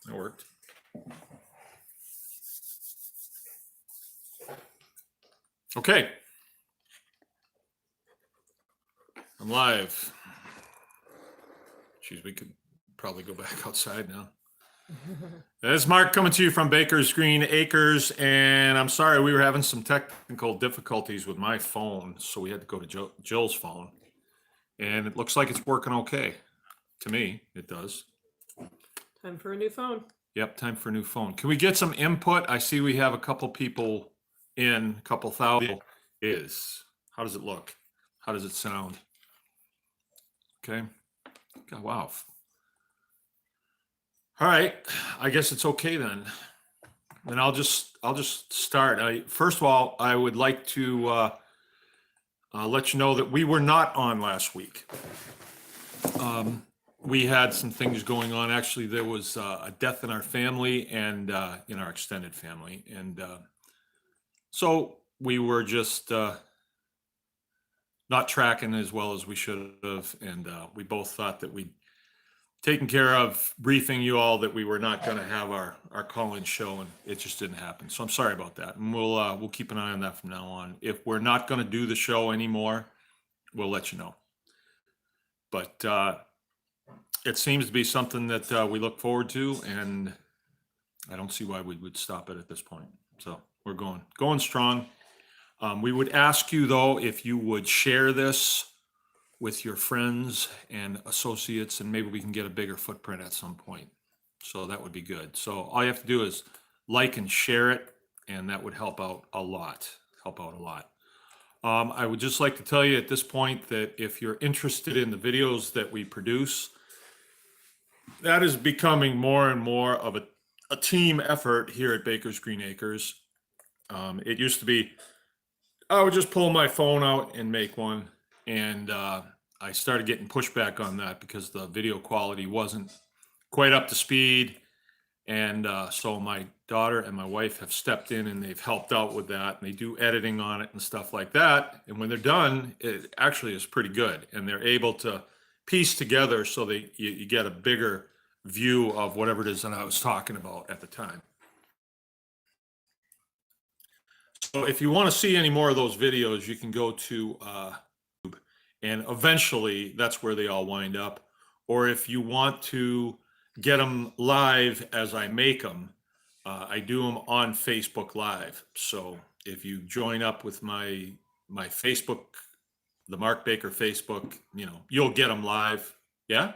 That worked. Okay. I'm live. Geez, we could probably go back outside now. This is Mark coming to you from Baker's Green Acres, and I'm sorry we were having some technical difficulties with my phone, so we had to go to Jill's phone, and it looks like it's working okay. To me, it does. Time for a new phone. Yep, time for a new phone. Can we get some input? I see we have a couple people in, a couple thousand. How does it look? How does it sound? Okay. God, wow. All right, I guess it's okay then. And I'll just start. First of all, I would like to let you know that we were not on last week. We had some things going on. Actually, there was a death in our family and in our extended family, and so we were just not tracking as well as we should have, and we both thought that we'd taken care of briefing you all that we were not going to have our call-in show, and it just didn't happen. So I'm sorry about that, and we'll keep an eye on that from now on. If we're not going to do the show anymore, we'll let you know. But it seems to be something that we look forward to, and I don't see why we would stop it at this point. So we're going strong. We would ask you, though, if you would share this with your friends and associates, and maybe we can get a bigger footprint at some point. So that would be good. So all you have to do is like and share it, and that would help out a lot. I would just like to tell you at this point that if you're interested in the videos that we produce, that is becoming more and more of a team effort here at Baker's Green Acres. It used to be, I would just pull my phone out and make one. And I started getting pushback on that because the video quality wasn't quite up to speed. And so my daughter and my wife have stepped in and they've helped out with that. And they do editing on it and stuff like that. And when they're done, it actually is pretty good. And they're able to piece together so that you get a bigger view of whatever it is that I was talking about at the time. So if you want to see any more of those videos, you can go to and eventually that's where they all wind up. Or if you want to get them live as I make them, I do them on Facebook Live. So if you join up with my Facebook, the Mark Baker Facebook, you'll get them live. Yeah?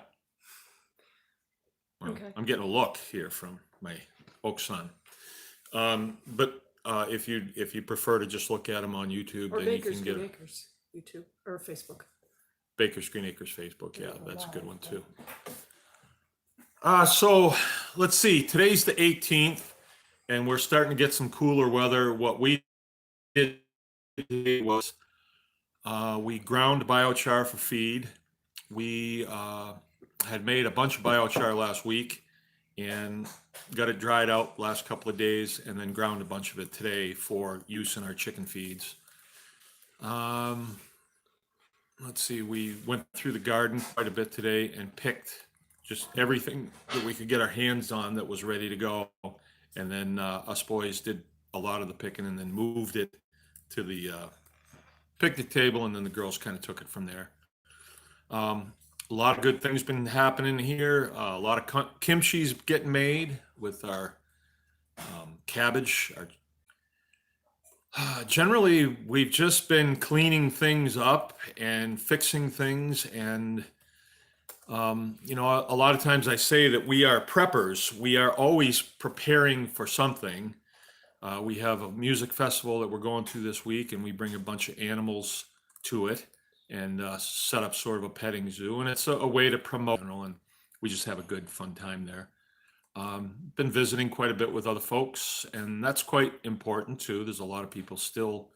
Well, okay. I'm getting a look here from my oak son. But if you prefer to just look at them on YouTube, or then Baker's you can Green get Acres YouTube or Facebook. Baker's Green Acres Facebook, yeah, that's a good one too. So let's see. Today's the 18th, and we're starting to get some cooler weather. What we did today was we ground biochar for feed. We had made a bunch of biochar last week and got it dried out last couple of days, and then ground a bunch of it today for use in our chicken feeds. Let's see, we went through the garden quite a bit today and picked just everything that we could get our hands on that was ready to go. And then us boys did a lot of the picking and then moved it to the picnic table, and then the girls kind of took it from there. A lot of good things been happening here. A lot of kimchi's getting made with our cabbage. Generally, we've just been cleaning things up and fixing things. And, a lot of times I say that we are preppers. We are always preparing for something. We have a music festival that we're going to this week, and we bring a bunch of animals to it and set up sort of a petting zoo. And it's a way to promote, and we just have a good, fun time there. Been visiting quite a bit with other folks, and that's quite important too. There's a lot of people still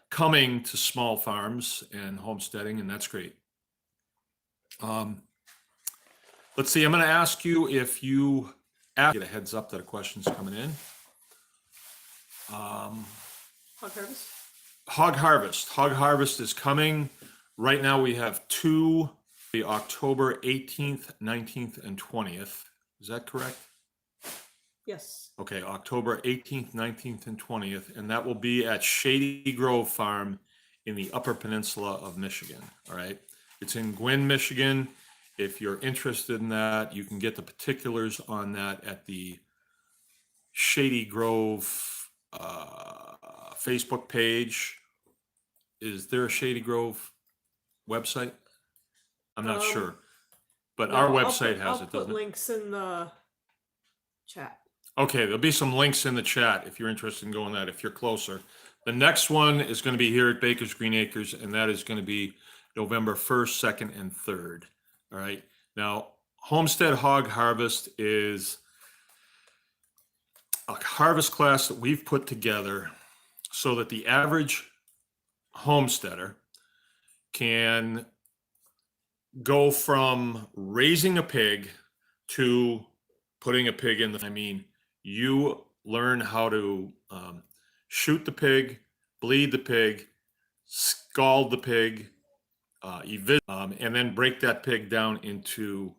coming to small farms and homesteading, and that's great. Let's see, I'm going to ask you if you get a heads up that a question's coming in. Hog harvest? Hog harvest is coming. Right now we have two, the October 18th, 19th, and 20th. Is that correct? Yes. Okay, October 18th, 19th, and 20th, and that will be at Shady Grove Farm in the Upper Peninsula of Michigan, all right? It's in Gwinn, Michigan. If you're interested in that, you can get the particulars on that at the Shady Grove Facebook page. Is there a Shady Grove website? I'm not sure, but our No, website has I'll it, put doesn't it? links in the chat. Okay, there'll be some links in the chat if you're interested in going that, if you're closer. The next one is going to be here at Baker's Green Acres, and that is going to be November 1st, 2nd, and 3rd. All right. Now, Homestead Hog Harvest is a harvest class that we've put together so that the average homesteader can go from raising a pig to putting a pig in the, I mean, you learn how to shoot the pig, bleed the pig, scald the pig, and then break that pig down into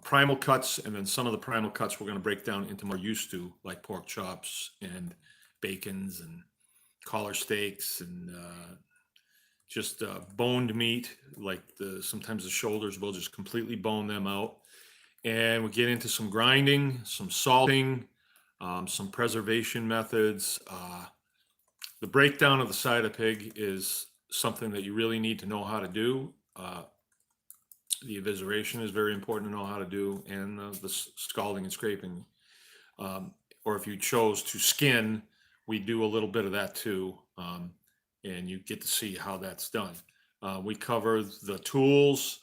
primal cuts. And then some of the primal cuts we're going to break down into more used to, like pork chops and bacons and collar steaks and just boned meat, like sometimes the shoulders, we'll just completely bone them out. And we get into some grinding, some salting, some preservation methods. The breakdown of the side of the pig is something that you really need to know how to do. The evisceration is very important to know how to do, and the scalding and scraping. Or if you chose to skin, we do a little bit of that too. And you get to see how that's done. We cover the tools,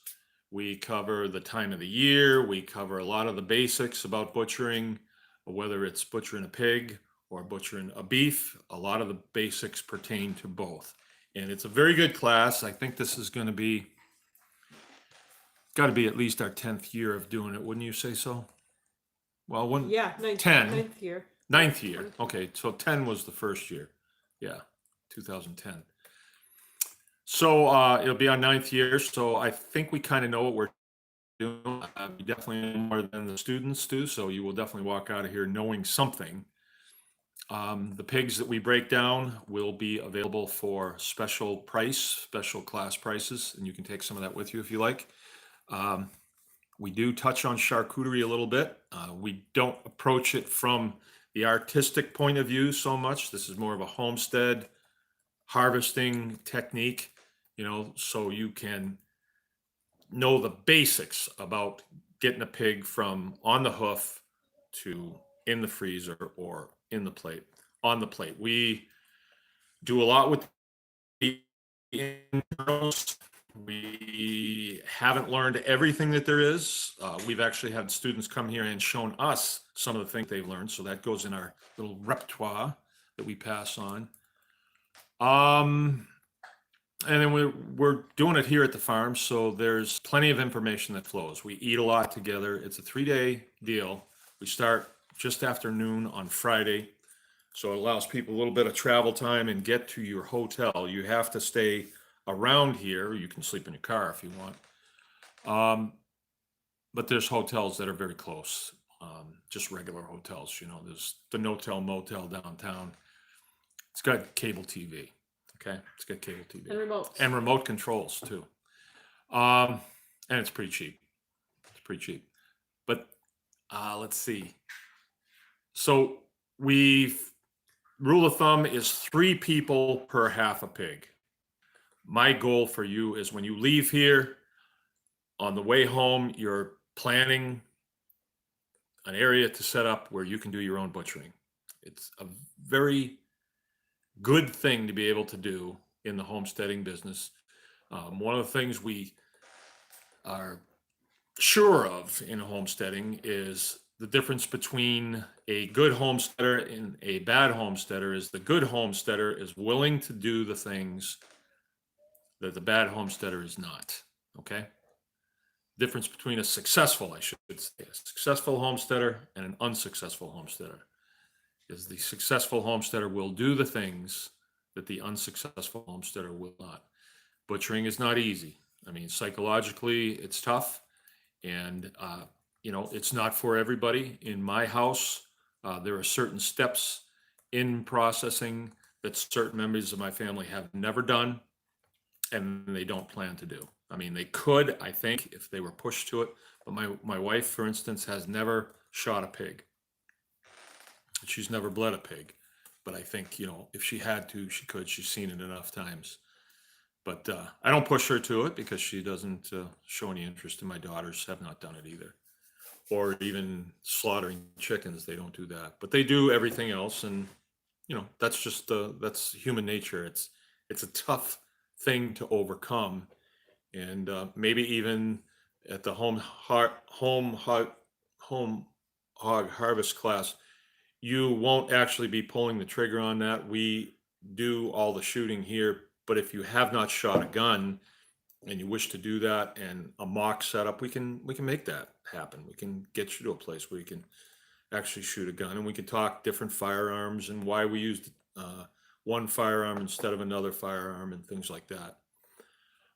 we cover the time of the year, we cover a lot of the basics about butchering, whether it's butchering a pig or butchering a beef. A lot of the basics pertain to both. And it's a very good class. I think this is going to be, got to be at least our 10th year of doing it, wouldn't you say so? Well, Yeah, 10. ninth year. Ninth year. Okay, so 10 was the first year. Yeah, 2010. So it'll be our 9th year. So I think we kind of know what we're doing. We definitely know more than the students do. So you will definitely walk out of here knowing something. The pigs that we break down will be available for special class prices, and you can take some of that with you if you like. We do touch on charcuterie a little bit. We don't approach it from the artistic point of view so much. This is more of a homestead harvesting technique, so you can know the basics about getting a pig from on the hoof to in the freezer or on the plate. We do a lot with the internals. We haven't learned everything that there is. We've actually had students come here and shown us some of the things they've learned. So that goes in our little repertoire that we pass on. And then we're doing it here at the farm. So there's plenty of information that flows. We eat a lot together. It's a 3-day deal. We start just after noon on Friday. So it allows people a little bit of travel time and get to your hotel. You have to stay around here. You can sleep in your car if you want. But there's hotels that are very close, just regular hotels. There's the No-Tell Motel downtown. It's got cable TV. Okay, it's got cable TV. And remotes. And remote controls too. And it's pretty cheap. It's pretty cheap. But let's see. So rule of thumb is 3 people per half a pig. My goal for you is when you leave here, on the way home, you're planning an area to set up where you can do your own butchering. It's a very good thing to be able to do in the homesteading business. One of the things we are sure of in homesteading is the difference between a good homesteader and a bad homesteader is the good homesteader is willing to do the things that the bad homesteader is not. Okay? Difference between a successful homesteader and an unsuccessful homesteader is the successful homesteader will do the things that the unsuccessful homesteader will not. Butchering is not easy. I mean, psychologically, it's tough, and it's not for everybody. In my house, There are certain steps in processing that certain members of my family have never done and they don't plan to do. I mean, they could, I think, if they were pushed to it, but my wife, for instance, has never shot a pig. She's never bled a pig, but I think, if she had to, she could. She's seen it enough times. But I don't push her to it because she doesn't show any interest, and my daughters have not done it either. Or even slaughtering chickens, they don't do that. But they do everything else, and that's just that's human nature. It's a tough thing to overcome, and maybe even at the home hog harvest class, you won't actually be pulling the trigger on that. We do all the shooting here, but if you have not shot a gun and you wish to do that and a mock setup, we can make that happen. We can get you to a place where you can actually shoot a gun, and we can talk different firearms and why we used one firearm instead of another firearm and things like that.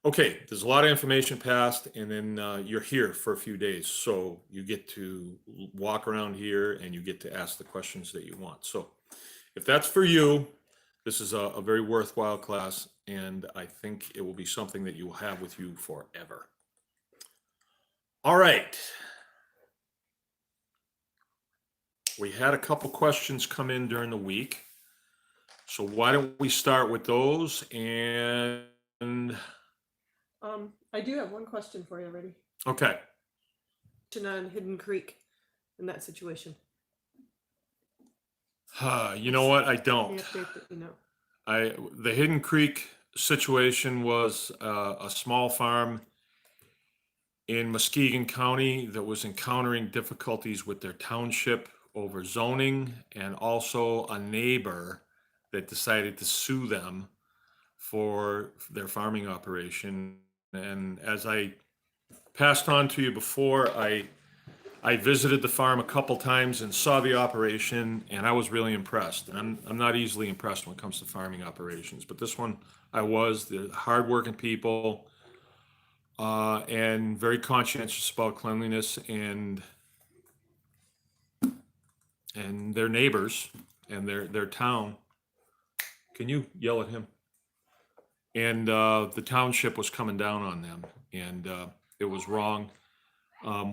Okay, there's a lot of information passed, and then you're here for a few days, so you get to walk around here and you get to ask the questions that you want. So if that's for you, this is a very worthwhile class, and I think it will be something that you will have with you forever. All right. We had a couple questions come in during the week, so why don't we start with those? And I do have one question for you already. okay. On Hidden Creek in that situation. You know what? I don't. The update that you know. The Hidden Creek situation was a small farm in Muskegon County that was encountering difficulties with their township over zoning, and also a neighbor that decided to sue them for their farming operation. And as I passed on to you before, I visited the farm a couple times and saw the operation, and I was really impressed. And I'm not easily impressed when it comes to farming operations, but this one I was. The hardworking people, and very conscientious about cleanliness and their neighbors and their town. Can you yell at him? And the township was coming down on them, and it was wrong.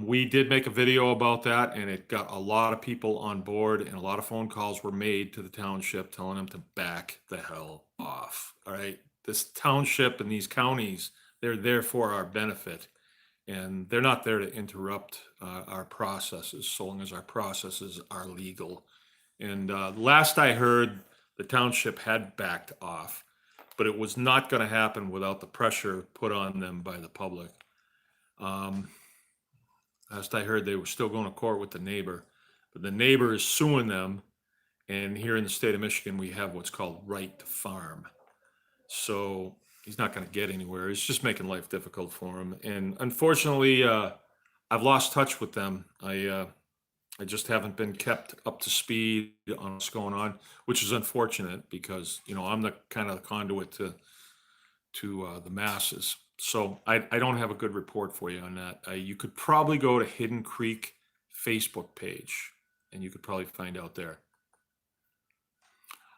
We did make a video about that, and it got a lot of people on board, and a lot of phone calls were made to the township telling them to back the hell off. All right. This township and these counties, they're there for our benefit, and they're not there to interrupt our processes so long as our processes are legal. And last I heard, the township had backed off, but it was not going to happen without the pressure put on them by the public. Last I heard, they were still going to court with the neighbor, but the neighbor is suing them. And here in the state of Michigan, we have what's called right to farm. So he's not going to get anywhere. It's just making life difficult for him. And unfortunately, I've lost touch with them. I just haven't been kept up to speed on what's going on, which is unfortunate because, I'm the kind of conduit to the masses. So I don't have a good report for you on that. You could probably go to Hidden Creek Facebook page, and you could probably find out there.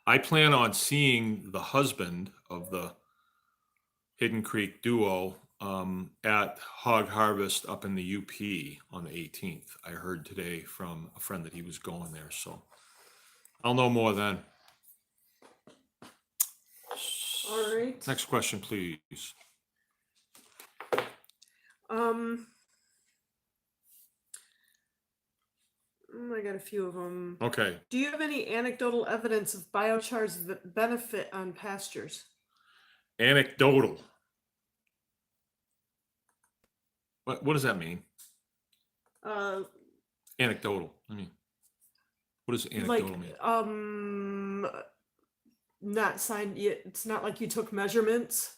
I plan on seeing the husband of the Hidden Creek duo at Hog Harvest up in the UP on the 18th. I heard today from a friend that he was going there, so I'll know more then. All right. Next question, please. I got a few of them. Okay. Do you have any anecdotal evidence of biochar's benefit on pastures? Anecdotal. What does that mean? Anecdotal. I mean, what does anecdotal mean? Not signed yet. It's not like you took measurements.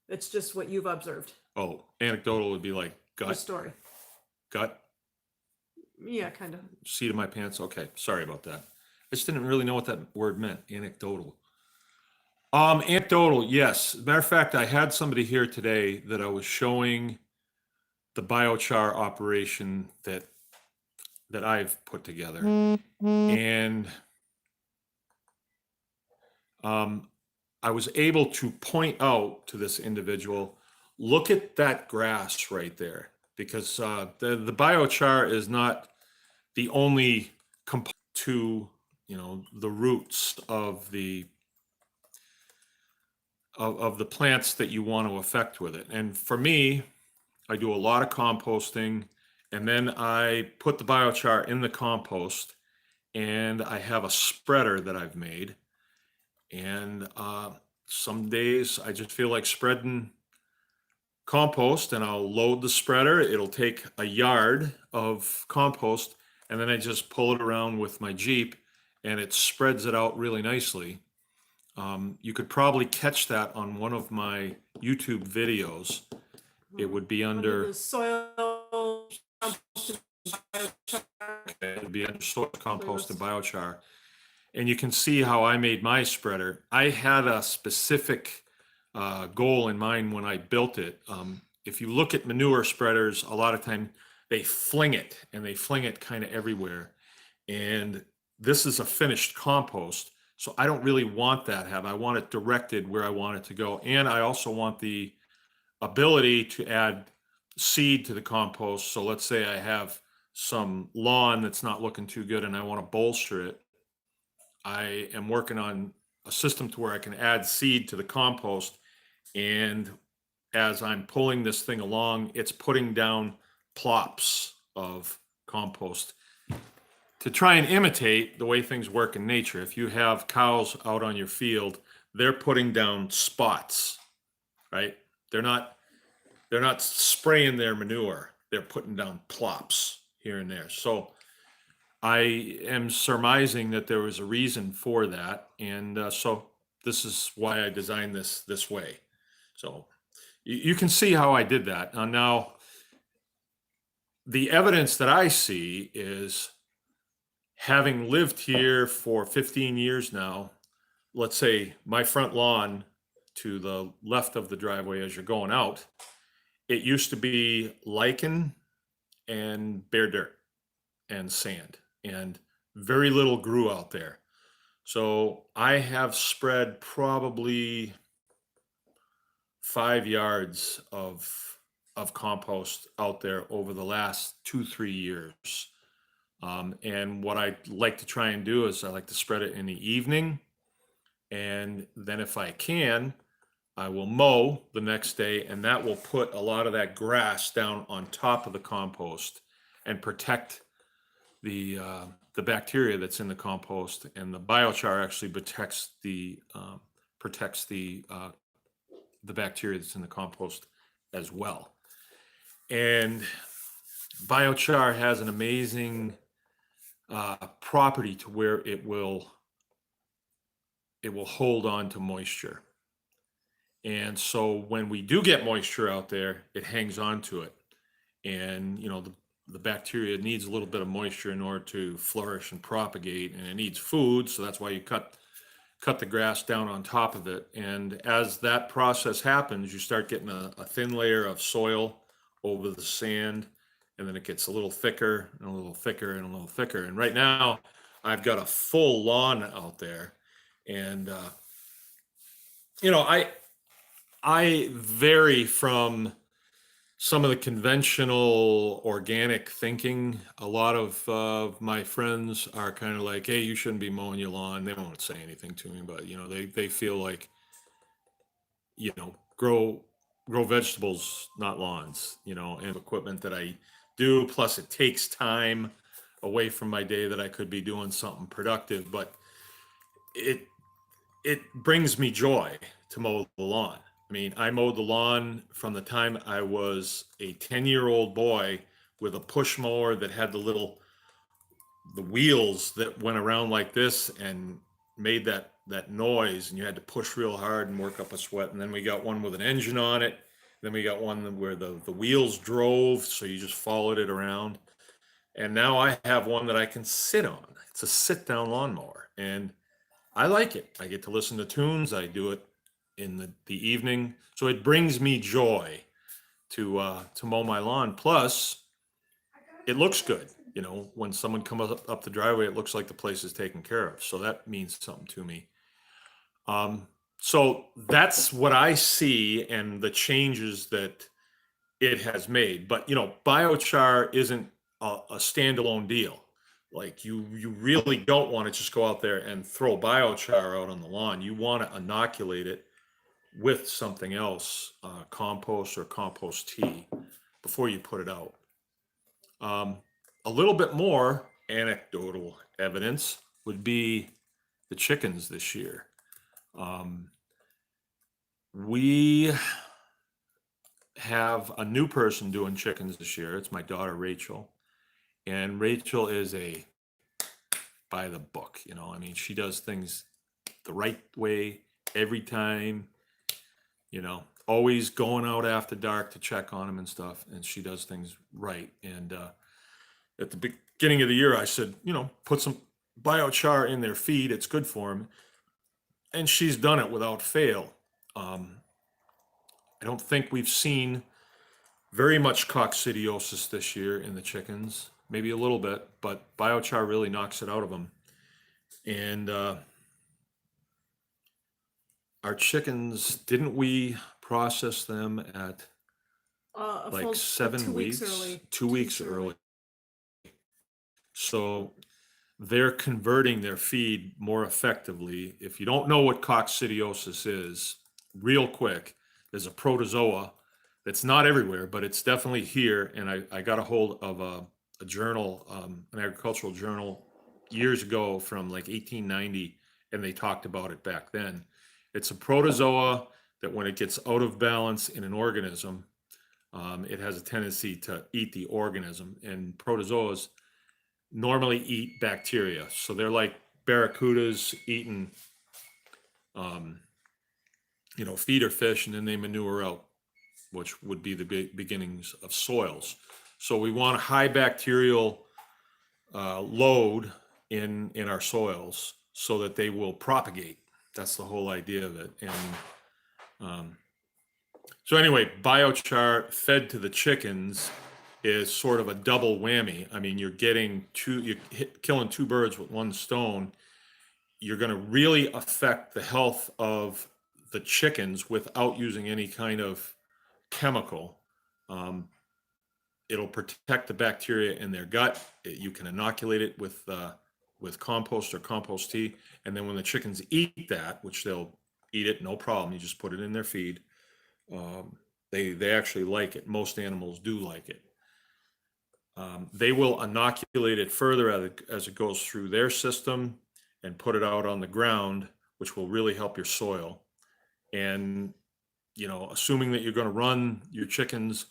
It's just what you've observed. Oh, anecdotal would be like The gut, story. gut, Yeah, kind of. seat of my pants. Okay, sorry about that. I just didn't really know what that word meant. Anecdotal. Anecdotal, yes. As a matter of fact, I had somebody here today that I was showing the biochar operation that that I've put together. And I was able to point out to this individual, look at that grass right there, because the biochar is not the only component to, the roots of the plants that you want to affect with it. And for me, I do a lot of composting, and then I put the biochar in the compost, and I have a spreader that I've made. And some days I just feel like spreading compost, and I'll load the spreader. It'll take a yard of compost, and then I just pull it around with my Jeep, and it spreads it out really nicely. You could probably catch that on one of my YouTube videos. It would be Under under, the soil compost and biochar it would be under soil compost and playlist. biochar. And you can see how I made my spreader. I had a specific goal in mind when I built it. If you look at manure spreaders, a lot of time they fling it, and they fling it kind of everywhere. And this is a finished compost, so I don't really want that. I want it directed where I want it to go. And I also want the ability to add seed to the compost. So let's say I have some lawn that's not looking too good and I want to bolster it. I am working on a system to where I can add seed to the compost. And as I'm pulling this thing along, it's putting down plops of compost to try and imitate the way things work in nature. If you have cows out on your field, they're putting down spots, right? They're not spraying their manure. They're putting down plops here and there. So I am surmising that there was a reason for that, and so this is why I designed this way. So you can see how I did that. Now, the evidence that I see is, having lived here for 15 years now, let's say my front lawn to the left of the driveway as you're going out, it used to be lichen and bare dirt and sand, and very little grew out there. So I have spread probably 5 yards of compost out there over the last 2-3 years. And what I like to try and do is I like to spread it in the evening, and then if I can, I will mow the next day, and that will put a lot of that grass down on top of the compost and protect the bacteria that's in the compost. And the biochar actually protects the bacteria that's in the compost as well. And biochar has an amazing property to where it will hold on to moisture. And so when we do get moisture out there, it hangs on to it. And, the bacteria needs a little bit of moisture in order to flourish and propagate, and it needs food. So that's why you cut the grass down on top of it. And as that process happens, you start getting a thin layer of soil over the sand, and then it gets a little thicker and a little thicker and a little thicker. And right now I've got a full lawn out there. And, I vary from some of the conventional organic thinking. A lot of my friends are kind of like, hey, you shouldn't be mowing your lawn. They won't say anything to me, but they feel like, grow vegetables, not lawns, and equipment that I do. Plus it takes time away from my day that I could be doing something productive, but it brings me joy to mow the lawn. I mean, I mowed the lawn from the time I was a 10-year-old boy with a push mower that had the wheels that went around like this and made that noise, and you had to push real hard and work up a sweat. And then we got one with an engine on it. Then we got one where the wheels drove, so you just followed it around. And now I have one that I can sit on. It's a sit-down lawnmower, and I like it. I get to listen to tunes. I do it in the evening, so it brings me joy to mow my lawn. Plus, it looks good. you know, when someone comes up the driveway, it looks like the place is taken care of. So that means something to me. So that's what I see and the changes that it has made. But, you know, biochar isn't a standalone deal. Like you really don't want to just go out there and throw biochar out on the lawn. You want to inoculate it with something else, compost or compost tea, before you put it out. A little bit more anecdotal evidence would be the chickens this year. We have a new person doing chickens this year. It's my daughter, Rachel. And Rachel is a by the book, you know. I mean, she does things the right way every time, you know, always going out after dark to check on them and stuff. And she does things right. And at the beginning of the year, I said, you know, put some biochar in their feed. It's good for them. And she's done it without fail. I don't think we've seen very much coccidiosis this year in the chickens, maybe a little bit, but biochar really knocks it out of them. And our chickens, didn't we process them at A like full 7 2 weeks weeks? early. 2 weeks early. So they're converting their feed more effectively. If you don't know what coccidiosis is, real quick, there's a protozoa that's not everywhere, but it's definitely here. And I got a hold of a journal, an agricultural journal years ago from like 1890, and they talked about it back then. It's a protozoa that when it gets out of balance in an organism, it has a tendency to eat the organism. And protozoas normally eat bacteria. So they're like barracudas eating, you know, feed or fish, and then they manure out, which would be the beginnings of soils. So we want a high bacterial load in our soils so that they will propagate. That's the whole idea of it. And so anyway, biochar fed to the chickens is sort of a double whammy. I mean, you're killing two birds with one stone. You're going to really affect the health of the chickens without using any kind of chemical. It'll protect the bacteria in their gut. You can inoculate it with compost or compost tea. And then when the chickens eat that, which they'll eat it, no problem. You just put it in their feed. They actually like it. Most animals do like it. They will inoculate it further as it goes through their system and put it out on the ground, which will really help your soil. And, you know, assuming that you're going to run your chickens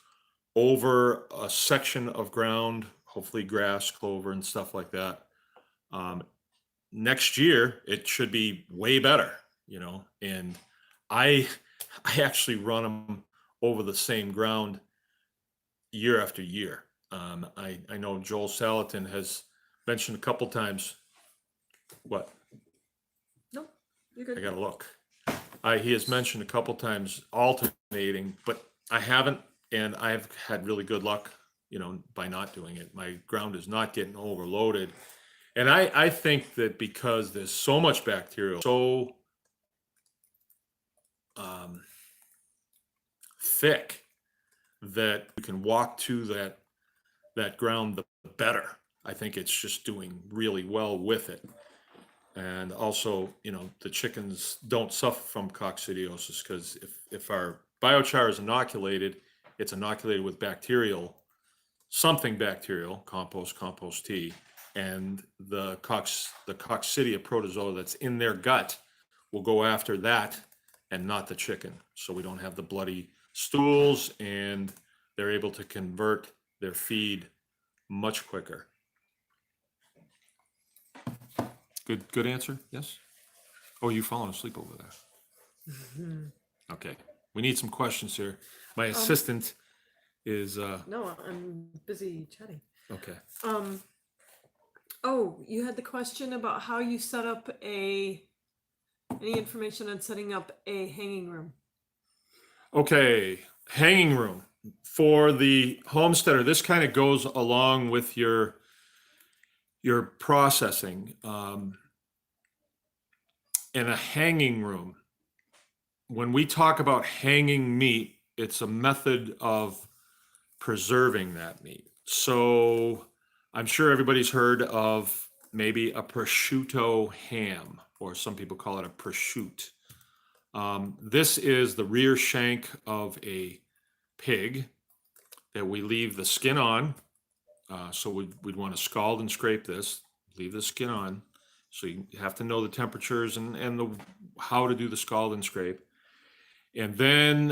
over a section of ground, hopefully grass, clover, and stuff like that, next year it should be way better, you know. And I actually run them over the same ground year after year. I know Joel Salatin has mentioned a couple times. What? No, you're good. I gotta look. He has mentioned a couple times alternating, but I haven't, and I've had really good luck, you know, by not doing it. My ground is not getting overloaded. And I think that because there's so much bacterial, so thick, that you can walk to that ground, the better. I think it's just doing really well with it. And also, you know, the chickens don't suffer from coccidiosis because if our biochar is inoculated, it's inoculated with something bacterial, compost tea, and the coccidia protozoa that's in their gut will go after that and not the chicken. So we don't have the bloody stools, and they're able to convert their feed much quicker. Good answer. Yes. Oh, you falling asleep over there? Okay. We need some questions here. My assistant is. No, I'm busy chatting. Okay. Oh, you had the question about how you set up any information on setting up a hanging room. Okay, hanging room for the homesteader. This kind of goes along with your your processing. In a hanging room, when we talk about hanging meat, it's a method of preserving that meat. So I'm sure everybody's heard of maybe a prosciutto ham, or some people call it a prosciutto. This is the rear shank of a pig that we leave the skin on. So we'd want to scald and scrape this, leave the skin on. So you have to know the temperatures and the how to do the scald and scrape. And then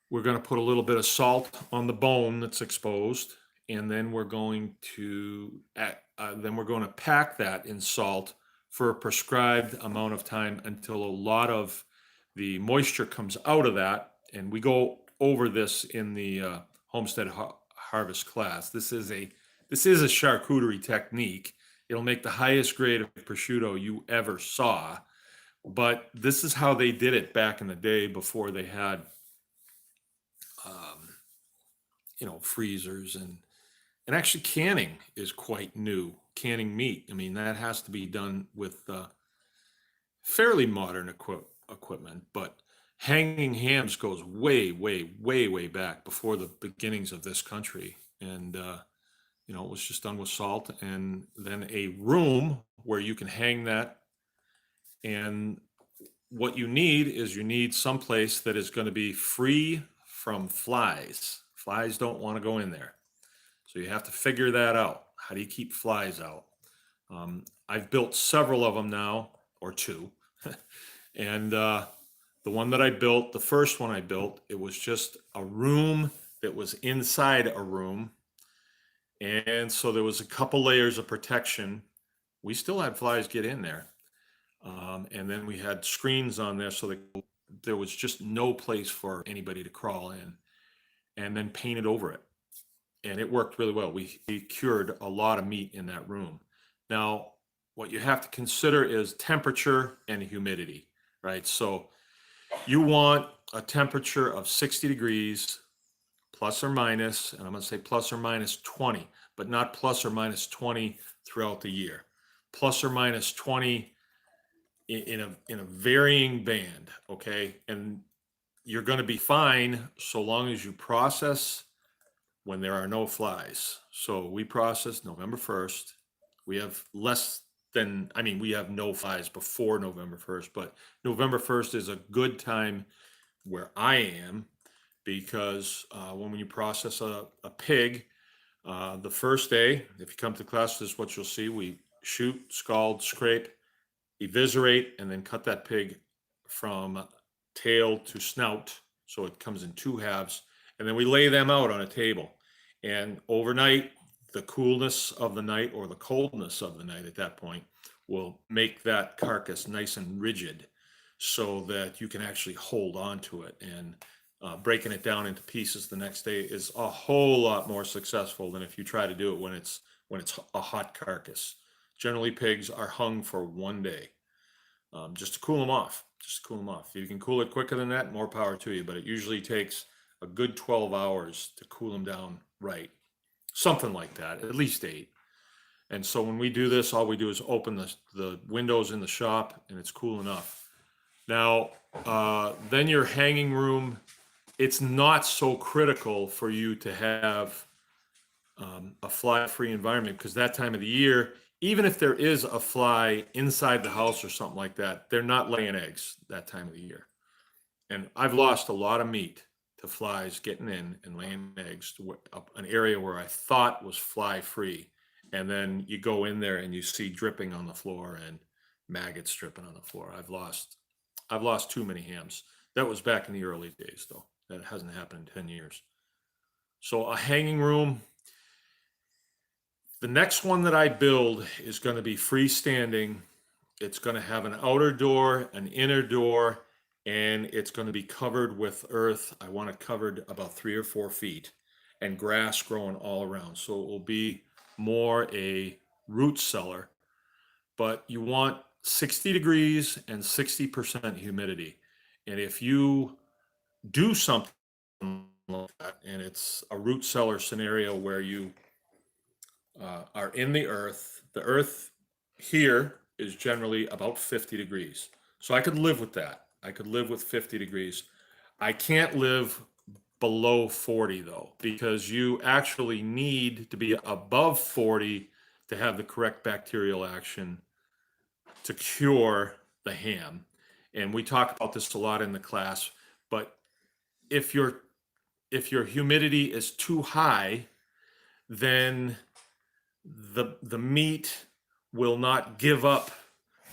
we're going to put a little bit of salt on the bone that's exposed, and then we're going to pack that in salt for a prescribed amount of time until a lot of the moisture comes out of that. And we go over this in the Homestead Harvest class. This is a charcuterie technique. It'll make the highest grade of prosciutto you ever saw. But this is how they did it back in the day before they had, freezers and actually canning is quite new. Canning meat. I mean, that has to be done with fairly modern equipment, but hanging hams goes way, way, way, way back before the beginnings of this country. And, it was just done with salt and then a room where you can hang that. And what you need someplace that is going to be free from flies. Flies don't want to go in there. So you have to figure that out. How do you keep flies out? I've built several of them now, or two. And the one that I built, the first one I built, it was just a room that was inside a room. And so there was a couple layers of protection. We still had flies get in there. And then we had screens on there so that there was just no place for anybody to crawl in, and then painted over it. And it worked really well. We cured a lot of meat in that room. Now, what you have to consider is temperature and humidity, right? So you want a temperature of 60 degrees plus or minus, and I'm going to say plus or minus 20, but not plus or minus 20 throughout the year. Plus or minus 20 in a varying band, okay? And you're going to be fine so long as you process when there are no flies. So we process November 1st. We have we have no flies before November 1st, but November 1st is a good time where I am, because when you process a pig, the first day, if you come to class, this is what you'll see. We shoot, scald, scrape, eviscerate, and then cut that pig from tail to snout. So it comes in two halves. And then we lay them out on a table. And overnight, the coolness of the night or the coldness of the night at that point will make that carcass nice and rigid so that you can actually hold on to it. And breaking it down into pieces the next day is a whole lot more successful than if you try to do it when it's a hot carcass. Generally, pigs are hung for one day, just to cool them off. If you can cool it quicker than that, more power to you. But it usually takes a good 12 hours to cool them down right. Something like that, at least 8. And so when we do this, all we do is open the windows in the shop, and it's cool enough. Now, then your hanging room, it's not so critical for you to have a fly-free environment, because that time of the year, even if there is a fly inside the house or something like that, they're not laying eggs that time of the year. And I've lost a lot of meat to flies getting in and laying eggs to an area where I thought was fly-free. And then you go in there and you see dripping on the floor and maggots dripping on the floor. I've lost too many hams. That was back in the early days, though. That hasn't happened in 10 years. So a hanging room. The next one that I build is going to be freestanding. It's going to have an outer door, an inner door, and it's going to be covered with earth. I want it covered about 3 or 4 feet, and grass growing all around. So it will be more a root cellar, but you want 60 degrees and 60% humidity. And if you do something like that, and it's a root cellar scenario where you are in the earth. The earth here is generally about 50 degrees. So I could live with that. I could live with 50 degrees. I can't live below 40 though, because you actually need to be above 40 to have the correct bacterial action to cure the ham. And we talk about this a lot in the class, but if your humidity is too high, then the meat will not give up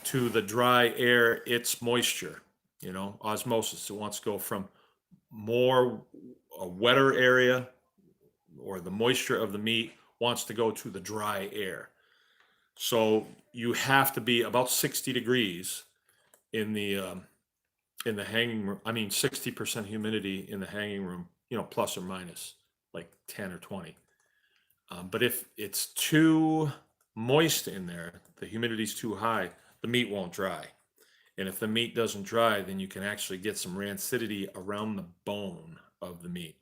to the dry air its moisture, osmosis. It wants to go from more a wetter area, or the moisture of the meat wants to go to the dry air. So you have to be about 60 degrees in the hanging room. I mean, 60% humidity in the hanging room, plus or minus like 10 or 20. But if it's too moist in there, the humidity's too high, the meat won't dry. And if the meat doesn't dry, then you can actually get some rancidity around the bone of the meat.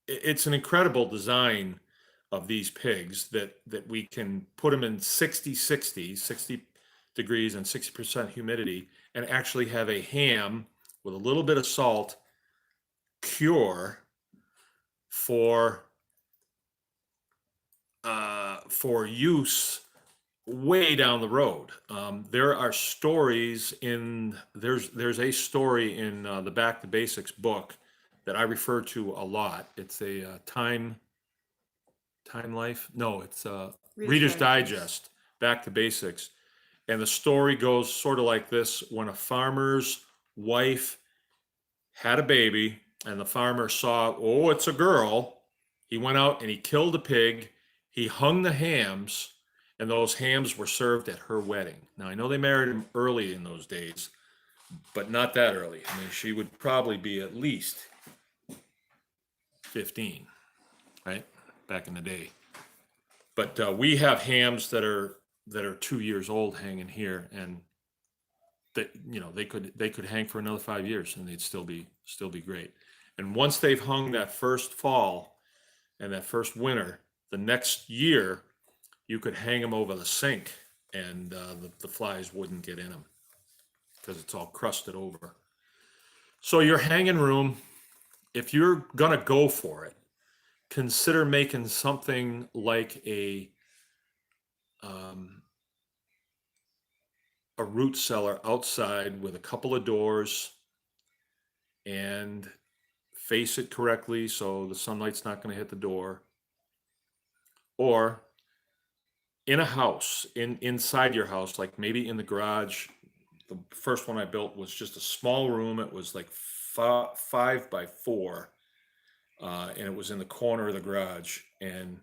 It's an incredible design of these pigs that we can put them in 60 degrees and 60% humidity, and actually have a ham with a little bit of salt cure for use way down the road. There are stories there's a story in the Back to Basics book that I refer to a lot. It's a Time Life. No, it's Reader's Digest, Back to Basics. And the story goes sort of like this: when a farmer's wife had a baby and the farmer saw, oh, it's a girl, he went out and he killed a pig, he hung the hams, and those hams were served at her wedding. Now, I know they married him early in those days, but not that early. I mean, she would probably be at least 15, right? Back in the day. But we have hams that are 2 years old hanging here, and that they could hang for another 5 years and they'd still be great. And once they've hung that first fall and that first winter, the next year you could hang them over the sink, and the flies wouldn't get in them because it's all crusted over. So your hanging room, if you're gonna go for it, consider making something like a root cellar outside with a couple of doors, and face it correctly so the sunlight's not going to hit the door. Or in a house, inside your house, like maybe in the garage. The first one I built was just a small room. It was like 5 by 4, and it was in the corner of the garage, and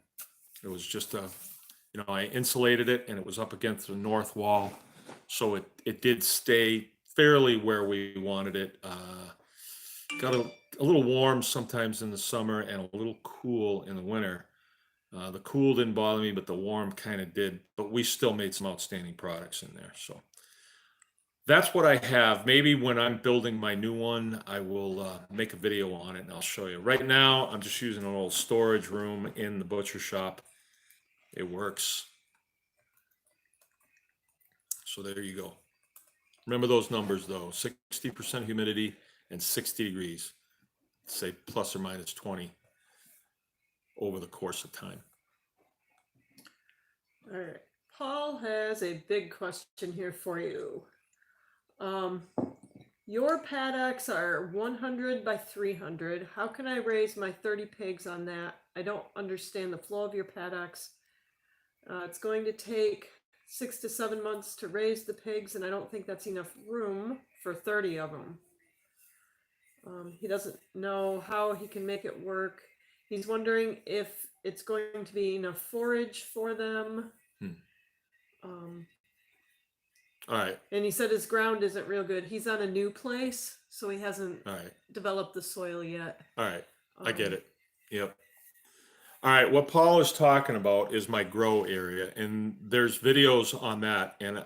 it was just I insulated it, and it was up against the north wall, so it did stay fairly where we wanted it. Got a little warm sometimes in the summer and a little cool in the winter. The cool didn't bother me, but the warm kind of did. But we still made some outstanding products in there. So that's what I have. Maybe when I'm building my new one, I will make a video on it and I'll show you. Right now, I'm just using an old storage room in the butcher shop. It works. So there you go. Remember those numbers though: 60% humidity and 60 degrees. Say plus or minus 20 over the course of time. All right. Paul has a big question here for you. Your paddocks are 100 by 300. How can I raise my 30 pigs on that? I don't understand the flow of your paddocks. It's going to take 6 to 7 months to raise the pigs, and I don't think that's enough room for 30 of them. He doesn't know how he can make it work. He's wondering if it's going to be enough forage for them. All right. And he said his ground isn't real good. He's on a new place, so he hasn't All right. developed the soil yet. All right. I get it. Yep. All right. What Paul is talking about is my grow area, and there's videos on that, and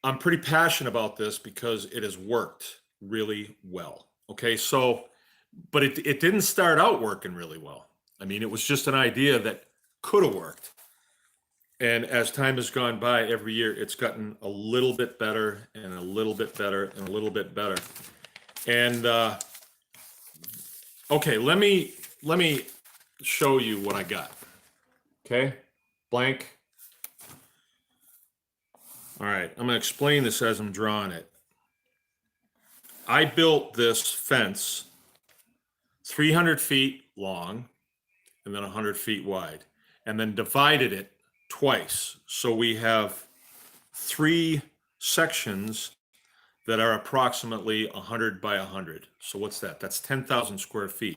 I'm pretty passionate about this because it has worked really well. Okay. So, but it didn't start out working really well. I mean, it was just an idea that could have worked. And as time has gone by, every year it's gotten a little bit better and a little bit better and a little bit better. And okay, let me show you what I got. Okay, blank. All right, I'm gonna explain this as I'm drawing it. I built this fence 300 feet long and then 100 feet wide, and then divided it twice. So we have 3 sections that are approximately 100 by 100. So what's that? That's 10,000 square feet.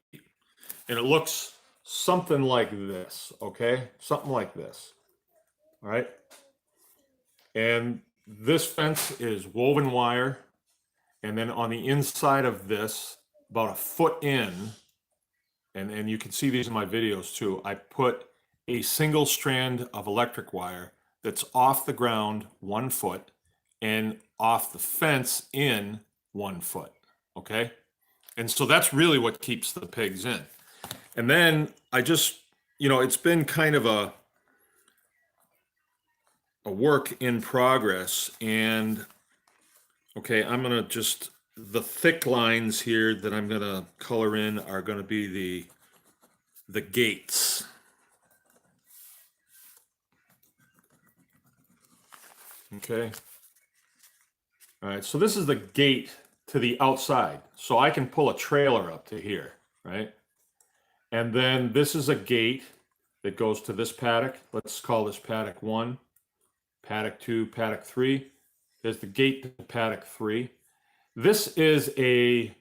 And it looks something like this, okay? Something like this, all right? And this fence is woven wire. And then on the inside of this, about a foot in, and you can see these in my videos too, I put a single strand of electric wire that's off the ground 1 foot and off the fence in 1 foot, okay? And so that's really what keeps the pigs in. And then I just, it's been kind of a work in progress. And okay, I'm gonna just, the thick lines here that I'm gonna color in are gonna be the gates. Okay. All right, so this is the gate to the outside. So I can pull a trailer up to here, right? And then this is a gate that goes to this paddock. Let's call this paddock 1, paddock 2, paddock 3. There's the gate to paddock 3. This is a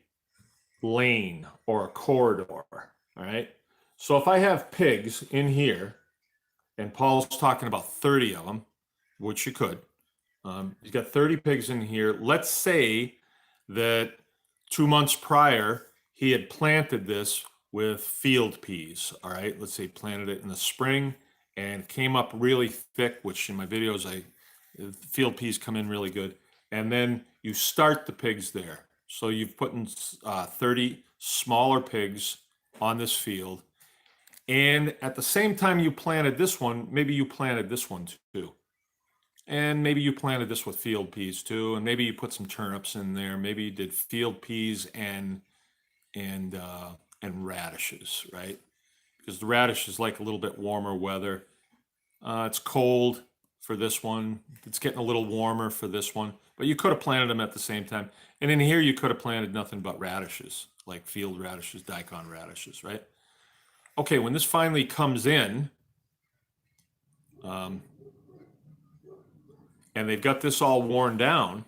lane or a corridor, all right? So if I have pigs in here, and Paul's talking about 30 of them, which you could, he's got 30 pigs in here. Let's say that 2 months prior, he had planted this with field peas, all right? Let's say planted it in the spring and came up really thick, which in my videos, field peas come in really good. And then you start the pigs there. So you've put in 30 smaller pigs on this field. And at the same time you planted this one, maybe you planted this one too. And maybe you planted this with field peas too. And maybe you put some turnips in there. Maybe you did field peas and radishes, right? Because the radishes like a little bit warmer weather. It's cold for this one. It's getting a little warmer for this one. But you could have planted them at the same time. And in here, you could have planted nothing but radishes, like field radishes, daikon radishes, right? Okay, when this finally comes in, and they've got this all worn down,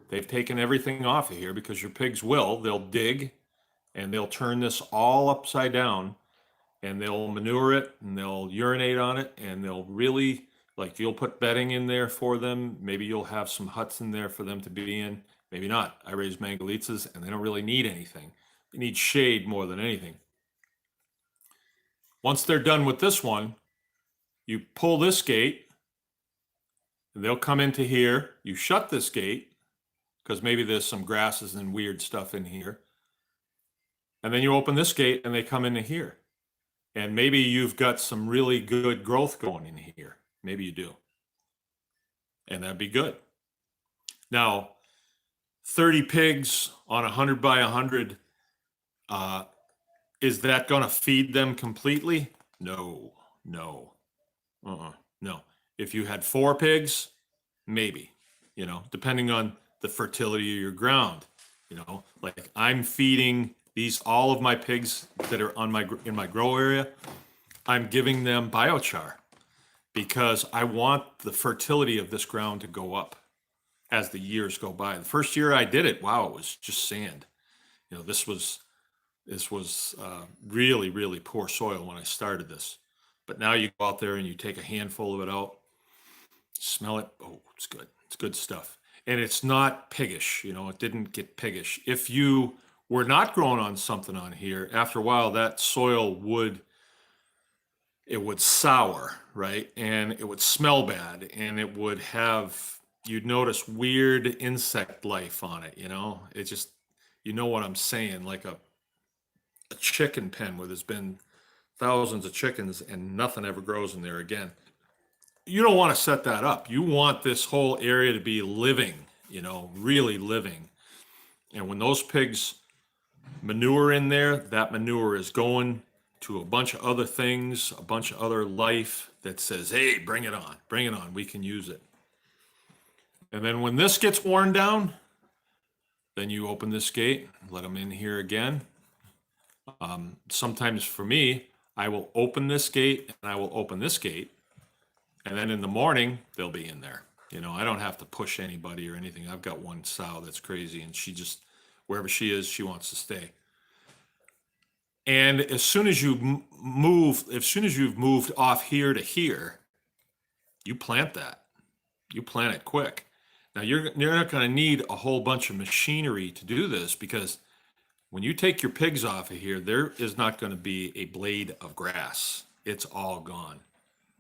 they've taken everything off of here because your pigs they'll dig and they'll turn this all upside down and they'll manure it and they'll urinate on it and they'll really, like, you'll put bedding in there for them. Maybe you'll have some huts in there for them to be in. Maybe not. I raise Mangalitsa's and they don't really need anything. They need shade more than anything. Once they're done with this one, you pull this gate and they'll come into here. You shut this gate because maybe there's some grasses and weird stuff in here. And then you open this gate and they come into here. And maybe you've got some really good growth going in here. Maybe you do. And that'd be good. Now, 30 pigs on 100 by 100, is that going to feed them completely? No. No. If you had 4 pigs, maybe, depending on the fertility of your ground, like I'm feeding all of my pigs that are in my grow area, I'm giving them biochar because I want the fertility of this ground to go up as the years go by. The first year I did it, wow, it was just sand. This was really, really poor soil when I started this. But now you go out there and you take a handful of it out, smell it. Oh, it's good. It's good stuff. And it's not piggish, it didn't get piggish. If you were not growing on something on here, after a while that soil would sour, right? And it would smell bad and it would you'd notice weird insect life on it, It just, what I'm saying, like a chicken pen where there's been thousands of chickens and nothing ever grows in there again. You don't want to set that up. You want this whole area to be living, really living. And when those pigs manure in there, that manure is going to a bunch of other things, a bunch of other life that says, hey, bring it on, we can use it. And then when this gets worn down, then you open this gate, let them in here again. Sometimes for me, I will open this gate and I will open this gate. And then in the morning, they'll be in there. I don't have to push anybody or anything. I've got one sow that's crazy and she just, wherever she is, she wants to stay. And as soon as you've moved off here to here, you plant that. You plant it quick. Now you're not going to need a whole bunch of machinery to do this, because when you take your pigs off of here, there is not going to be a blade of grass. It's all gone.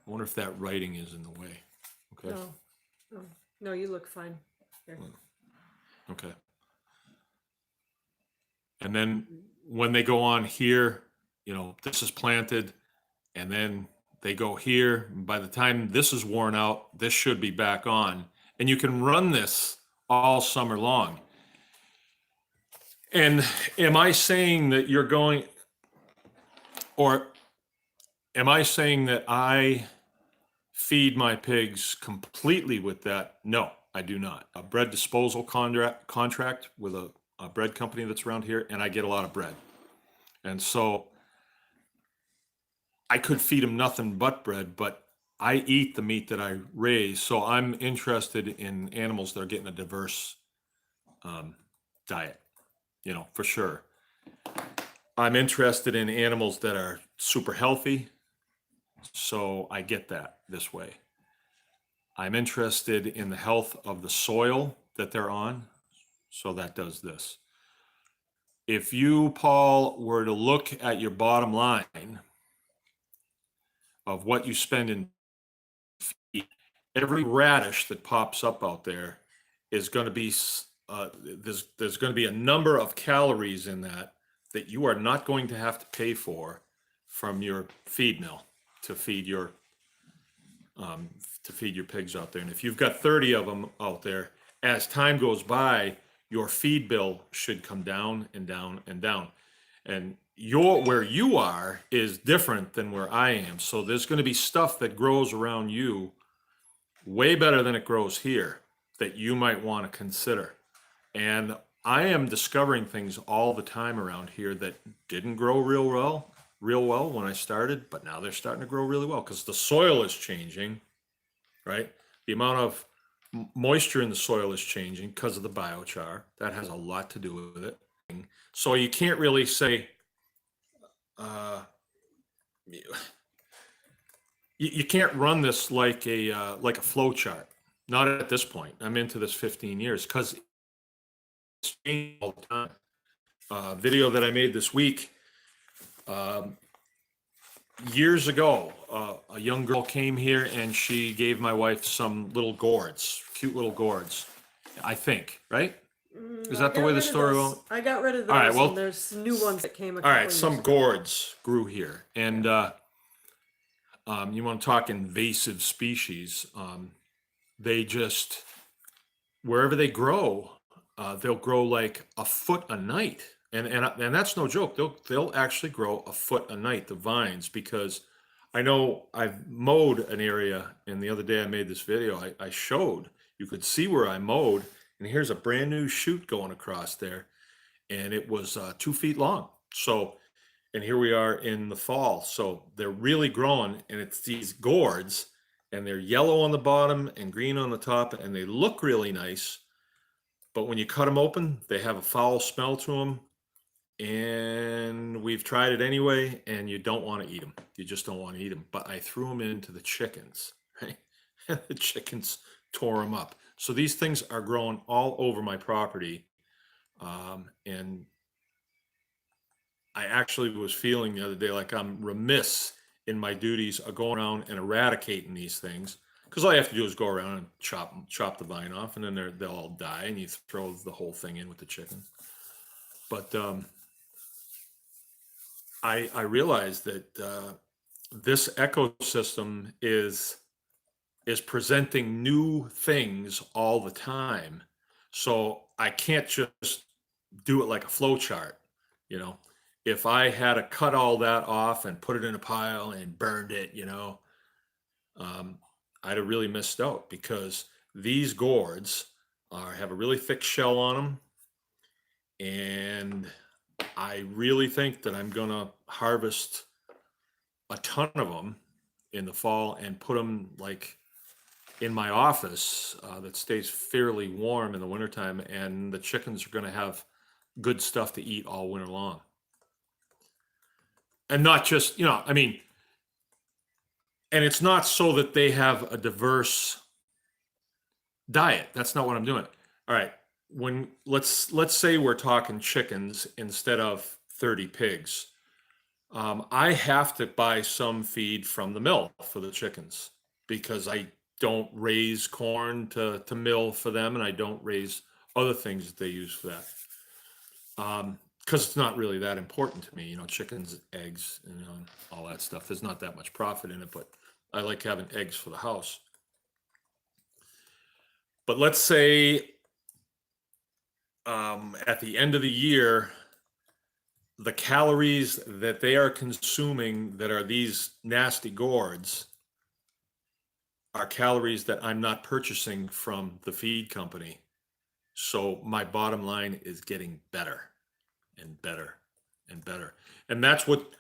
I wonder if that writing is in the way. Okay. No, you look fine. Here. Okay. And then when they go on here, this is planted, and then they go here. By the time this is worn out, this should be back on. And you can run this all summer long. And am I saying that you're going, or am I saying that I feed my pigs completely with that? No, I do not. A bread disposal contract with a bread company that's around here, and I get a lot of bread. And so I could feed them nothing but bread, but I eat the meat that I raise. So I'm interested in animals that are getting a diverse diet, for sure. I'm interested in animals that are super healthy. So I get that this way. I'm interested in the health of the soil that they're on. So that does this. If you, Paul, were to look at your bottom line of what you spend in feed, every radish that pops up out there is going to be, there's going to be a number of calories in that you are not going to have to pay for from your feed mill to feed your pigs out there. And if you've got 30 of them out there, as time goes by, your feed bill should come down and down and down. And where you are is different than where I am. So there's going to be stuff that grows around you way better than it grows here that you might want to consider. And I am discovering things all the time around here that didn't grow real well when I started, but now they're starting to grow really well because the soil is changing, right? The amount of moisture in the soil is changing because of the biochar. That has a lot to do with it. So you can't really say, you can't run this like a flow chart. Not at this point. I'm into this 15 years because it's changing all the time. Video that I made this week, years ago, a young girl came here and she gave my wife some little gourds, cute little gourds, I think, right? Is that the way the story went? I got rid of those. All right, well, and there's new ones that came. All right, some gourds grew here, and you want to talk invasive species? They just, wherever they grow, they'll grow like a foot a night. And that's no joke. They'll actually grow a foot a night, the vines, because I know I've mowed an area, and the other day I made this video. I showed, you could see where I mowed, and here's a brand new shoot going across there, and it was 2 feet long. So, and here we are in the fall. So they're really growing, and it's these gourds, and they're yellow on the bottom and green on the top, and they look really nice. But when you cut them open, they have a foul smell to them. And we've tried it anyway, and you don't want to eat them. You just don't want to eat them. But I threw them into the chickens, right? And the chickens tore them up. So these things are growing all over my property. And I actually was feeling the other day like I'm remiss in my duties of going around and eradicating these things. Because all you have to do is go around and chop the vine off, and then they'll all die, and you throw the whole thing in with the chicken. But I realize that this ecosystem is presenting new things all the time. So I can't just do it like a flow chart, you know. If I had to cut all that off and put it in a pile and burned it, um, I'd have really missed out because these gourds have a really thick shell on them, and I really think that I'm gonna harvest a ton of them in the fall and put them like in my office that stays fairly warm in the wintertime, and the chickens are going to have good stuff to eat all winter long. And not just, I mean, and it's not so that they have a diverse diet. That's not what I'm doing. All right. When let's say we're talking chickens instead of 30 pigs. I have to buy some feed from the mill for the chickens because I don't raise corn to mill for them, and I don't raise other things that they use for that. Because it's not really that important to me, chickens, eggs, all that stuff. There's not that much profit in it, but I like having eggs for the house. But let's say at the end of the year, the calories that they are consuming that are these nasty gourds are calories that I'm not purchasing from the feed company. So my bottom line is getting better and better and better. And that's what,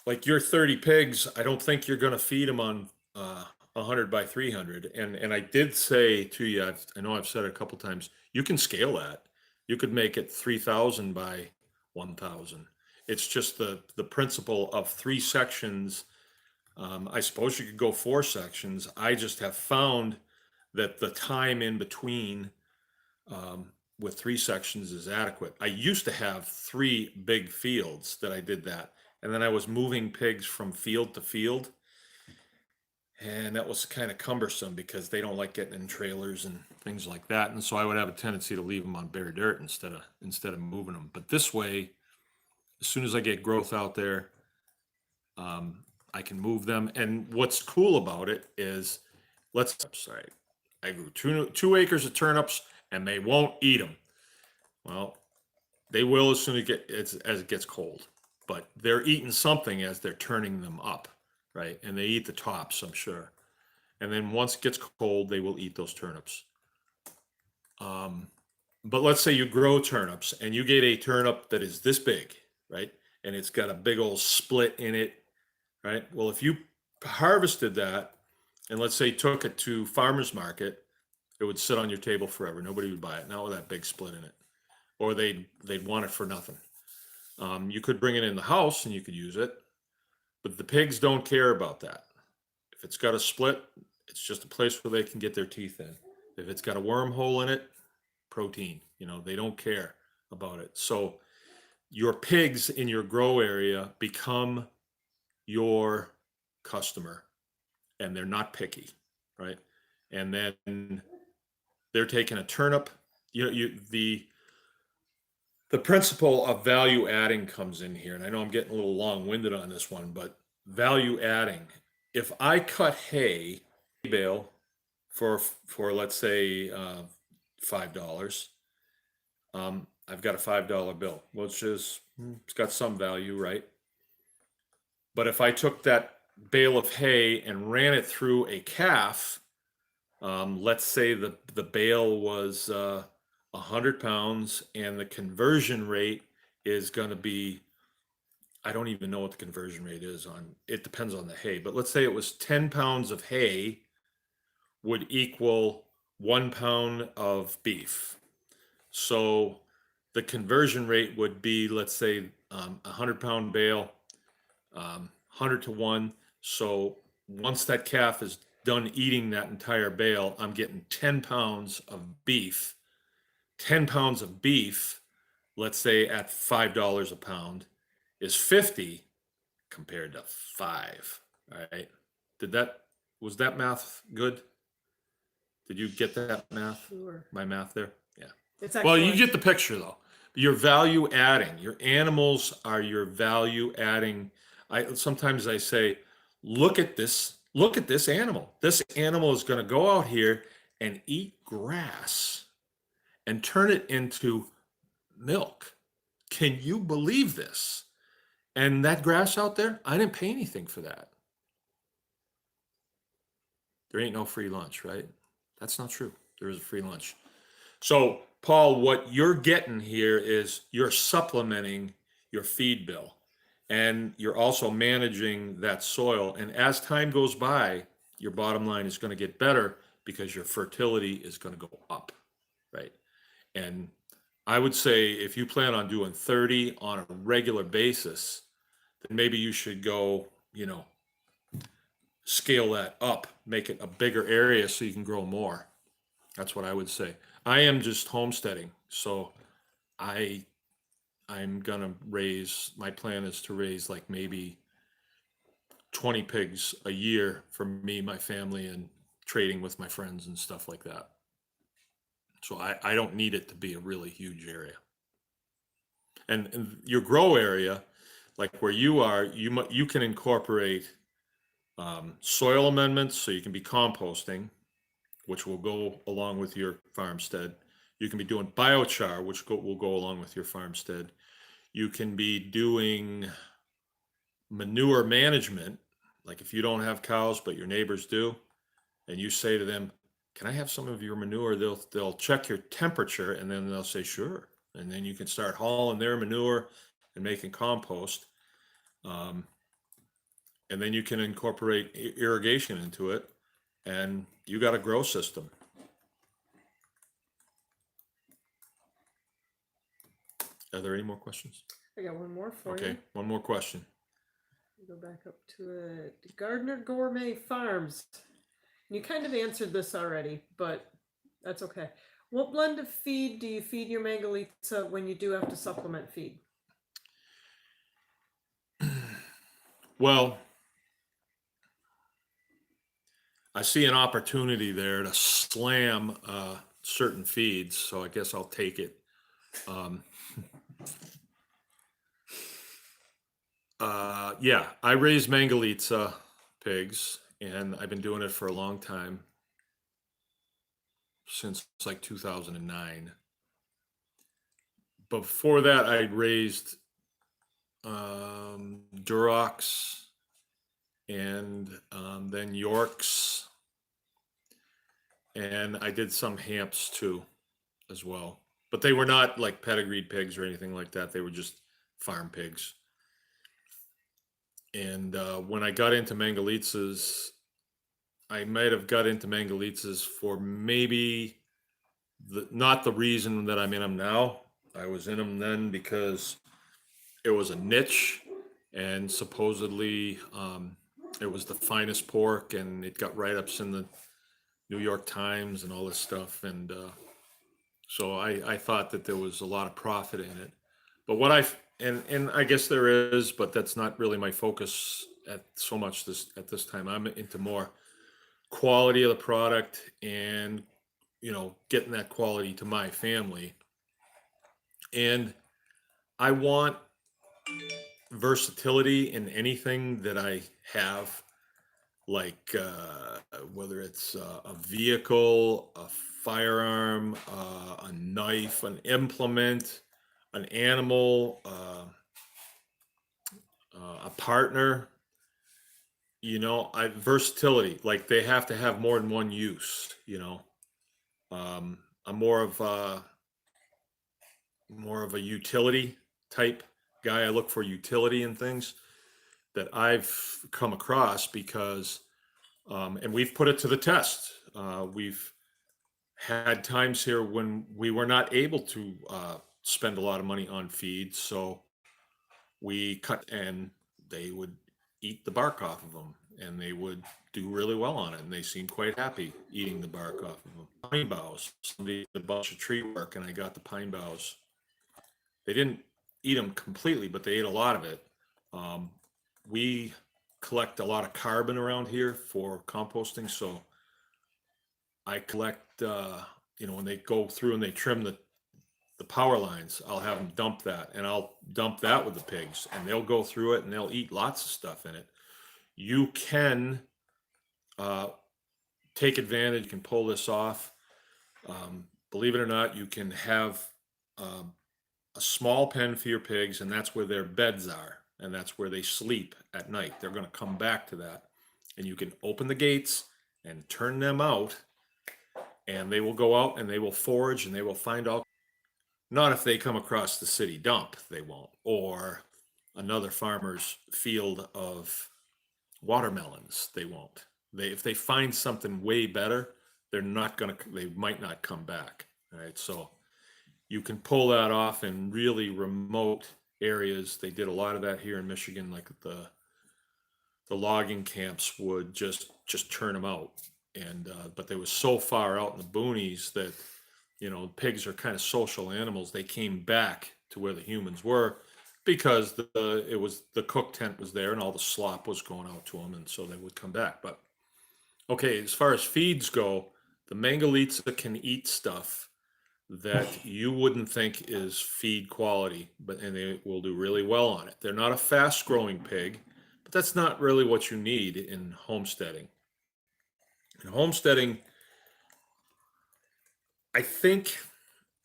like your 30 pigs, I don't think you're going to feed them on 100 by 300. And I did say to you, I know I've said it a couple times, you can scale that. You could make it 3,000 by 1,000. It's just the principle of 3 sections. I suppose you could go 4 sections. I just have found that the time in between with 3 sections is adequate. I used to have 3 big fields that I did that. And then I was moving pigs from field to field. And that was kind of cumbersome because they don't like getting in trailers and things like that. And so I would have a tendency to leave them on bare dirt instead of moving them. But this way, as soon as I get growth out there, I can move them. And what's cool about it is, I grew 2 acres of turnips, and they won't eat them. Well, they will as soon as it gets cold. But they're eating something as they're turning them up, right? And they eat the tops, I'm sure. And then once it gets cold, they will eat those turnips. But let's say you grow turnips and you get a turnip that is this big, right? And it's got a big old split in it, right? Well, if you harvested that and let's say took it to farmer's market, it would sit on your table forever. Nobody would buy it, not with that big split in it. Or they'd want it for nothing. You could bring it in the house and you could use it, but the pigs don't care about that. If it's got a split, it's just a place where they can get their teeth in. If it's got a wormhole in it, protein, they don't care about it. So your pigs in your grow area become your customer, and they're not picky, right? And then they're taking a turnip. The principle of value adding comes in here, and I know I'm getting a little long-winded on this one, but value adding. If I cut hay bale for let's say $5, I've got a $5 bill, which is it's got some value, right? But if I took that bale of hay and ran it through a calf, let's say the bale was 100 pounds, and the conversion rate is going to be, I don't even know what the conversion rate is on, it depends on the hay, but let's say it was 10 pounds of hay would equal 1 pound of beef. So the conversion rate would be, let's say, 100-pound bale, 100 to 1. So once that calf is done eating that entire bale, I'm getting 10 pounds of beef. 10 pounds of beef, let's say at $5 a pound, is 50 compared to 5. All right. Was that math good? Did you get that math? Sure. My math there? Yeah. It's Well, you excellent. get the picture though, Your value adding. Your animals are your value adding. Sometimes I say, look at this. Look at this animal. This animal is going to go out here and eat grass and turn it into milk. Can you believe this? And that grass out there, I didn't pay anything for that. There ain't no free lunch, right? That's not true. There is a free lunch. So, Paul, what you're getting here is you're supplementing your feed bill, and you're also managing that soil. And as time goes by, your bottom line is going to get better because your fertility is going to go up, right? And I would say if you plan on doing 30 on a regular basis, then maybe you should go, scale that up, make it a bigger area so you can grow more. That's what I would say. I am just homesteading, so I'm gonna raise. My plan is to raise like maybe 20 pigs a year for me, my family, and trading with my friends and stuff like that. So I don't need it to be a really huge area. And your grow area, like where you are, you can incorporate soil amendments, so you can be composting, which will go along with your farmstead. You can be doing biochar, which will go along with your farmstead. You can be doing manure management, like if you don't have cows but your neighbors do, and you say to them, "Can I have some of your manure?" They'll check your temperature, and then they'll say, "Sure." And then you can start hauling their manure and making compost. And then you can incorporate irrigation into it, and you got a grow system. Are there any more questions? I got one more for Okay, you. one more question. Go back up to it. Gardner Gourmet Farms. You kind of answered this already, but that's okay. What blend of feed do you feed your Mangalitsa when you do have to supplement feed? Well, I see an opportunity there to slam certain feeds, so I guess I'll take it. Yeah, I raise Mangalitsa pigs, and I've been doing it for a long time, since like 2009. Before that, I raised Durocs and then Yorks, and I did some Hamps too, as well. But they were not like pedigreed pigs or anything like that. They were just farm pigs. And when I got into Mangalitsas, I might have got into Mangalitsas for maybe not the reason that I'm in them now. I was in them then because it was a niche, and supposedly it was the finest pork, and it got write-ups in the New York Times and all this stuff. And so I thought that there was a lot of profit in it. But and I guess there is, but that's not really my focus at so much at this time. I'm into more quality of the product, and getting that quality to my family. And I want versatility in anything that I have, like whether it's a vehicle, a firearm, a knife, an implement, an animal, a partner. Versatility. Like they have to have more than one use. I'm more of a utility type guy. I look for utility in things that I've come across because, and we've put it to the test. We've had times here when we were not able to spend a lot of money on feed, so we cut, and they would eat the bark off of them, and they would do really well on it, and they seemed quite happy eating the bark off of them. Pine boughs. Somebody did a bunch of tree work, and I got the pine boughs. They didn't eat them completely, but they ate a lot of it. We collect a lot of carbon around here for composting, so I collect, when they go through and they trim the power lines, I'll have them dump that, and I'll dump that with the pigs, and they'll go through it and they'll eat lots of stuff in it. You can take advantage, you can pull this off. Believe it or not, you can have a small pen for your pigs, and that's where their beds are, and that's where they sleep at night. They're going to come back to that, and you can open the gates and turn them out, and they will go out and they will forage and they will find all. Not if they come across the city dump, they won't, or another farmer's field of watermelons, they won't. If they find something way better, they might not come back. All right, so you can pull that off in really remote areas. They did a lot of that here in Michigan, like the logging camps would just turn them out, and but they was so far out in the boonies that, you know, pigs are kind of social animals. They came back to where the humans were because the cook tent was there and all the slop was going out to them, and so they would come back. But okay, as far as feeds go, the Mangalitsa can eat stuff that you wouldn't think is feed quality, and they will do really well on it. They're not a fast growing pig, but that's not really what you need in homesteading. In homesteading, I think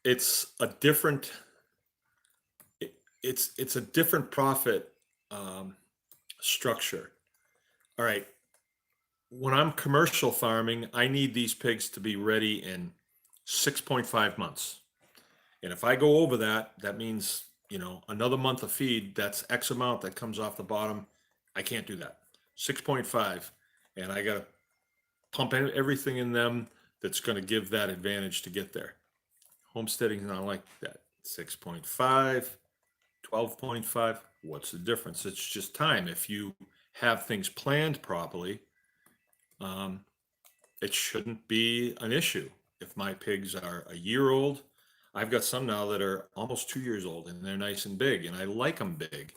it's a different it's a different profit structure. All right, when I'm commercial farming, I need these pigs to be ready in 6.5 months. And if I go over that, that means, you know, another month of feed, that's X amount that comes off the bottom. I can't do that. 6.5. And I got to pump everything in them that's going to give that advantage to get there. Homesteading is not like that. 6.5, 12.5. What's the difference? It's just time. If you have things planned properly, it shouldn't be an issue. If my pigs are a year old, I've got some now that are almost 2 years old, and they're nice and big, and I like them big.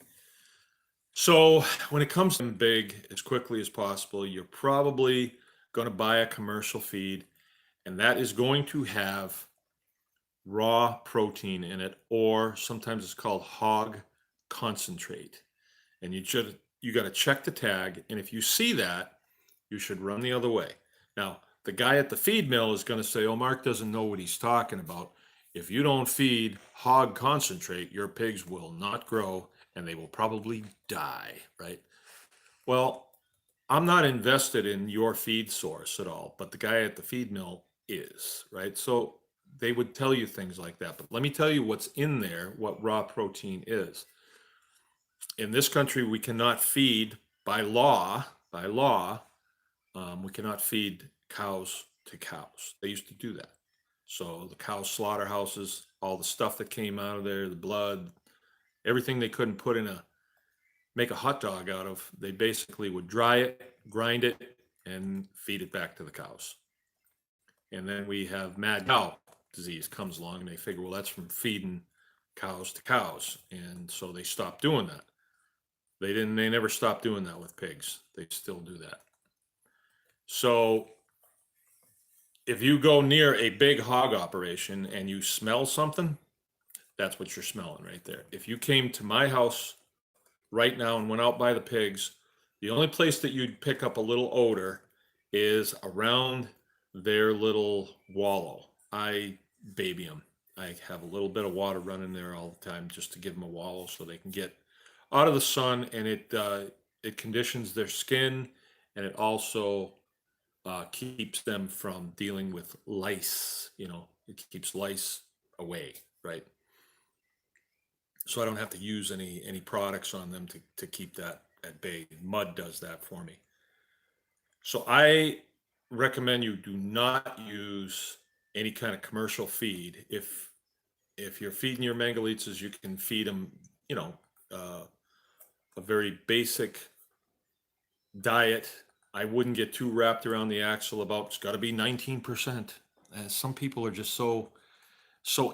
So when it comes to them big as quickly as possible, you're probably going to buy a commercial feed, and that is going to have raw protein in it, or sometimes it's called hog concentrate. And you got to check the tag, and if you see that, you should run the other way. Now, the guy at the feed mill is going to say, "Oh, Mark doesn't know what he's talking about. If you don't feed hog concentrate, your pigs will not grow and they will probably die," right? Well, I'm not invested in your feed source at all, but the guy at the feed mill is, right? So they would tell you things like that. But let me tell you what's in there, what raw protein is. In this country, we cannot feed by law, we cannot feed cows to cows. They used to do that. So the cow slaughterhouses, all the stuff that came out of there, the blood, everything they couldn't make a hot dog out of, they basically would dry it, grind it, and feed it back to the cows. And then we have mad cow disease comes along, and they figure, well, that's from feeding cows to cows. And so they stopped doing that. They never stopped doing that with pigs. They still do that. So if you go near a big hog operation and you smell something, that's what you're smelling right there. If you came to my house right now and went out by the pigs, the only place that you'd pick up a little odor is around their little wallow. I baby them. I have a little bit of water running there all the time just to give them a wallow so they can get out of the sun, and it conditions their skin, and it also keeps them from dealing with lice. You know, it keeps lice away, right? So I don't have to use any products on them to keep that at bay. Mud does that for me. So I recommend you do not use any kind of commercial feed. If you're feeding your Mangalitsas, you can feed them, you know, a very basic diet. I wouldn't get too wrapped around the axle about it's got to be 19%. Some people are just so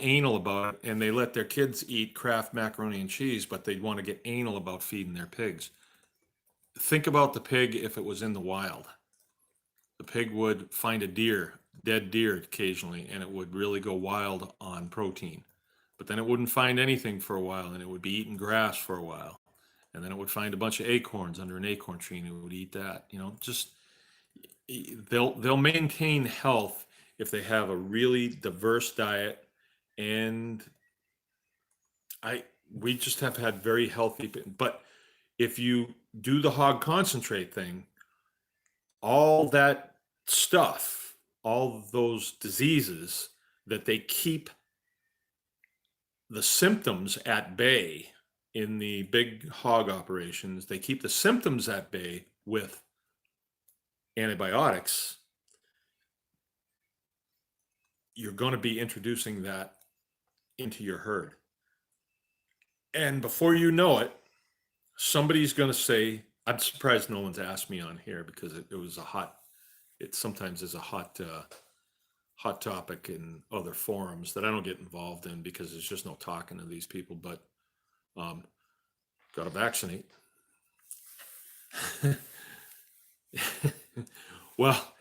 anal about it, and they let their kids eat Kraft macaroni and cheese, but they'd want to get anal about feeding their pigs. Think about the pig if it was in the wild. The pig would find a dead deer occasionally, and it would really go wild on protein. but then it wouldn't find anything for a while, and it would be eating grass for a while, and then it would find a bunch of acorns under an acorn tree, and it would eat that. Just they'll maintain health if they have a really diverse diet, and I we just have had very healthy. But if you do the hog concentrate thing, all that stuff, all those diseases that they keep the symptoms at bay in the big hog operations, they keep the symptoms at bay with antibiotics. You're going to be introducing that into your herd. And before you know it, somebody's going to say, I'm surprised no one's asked me on here because it was it sometimes is a hot topic in other forums that I don't get involved in because there's just no talking to these people, but got to vaccinate. Well,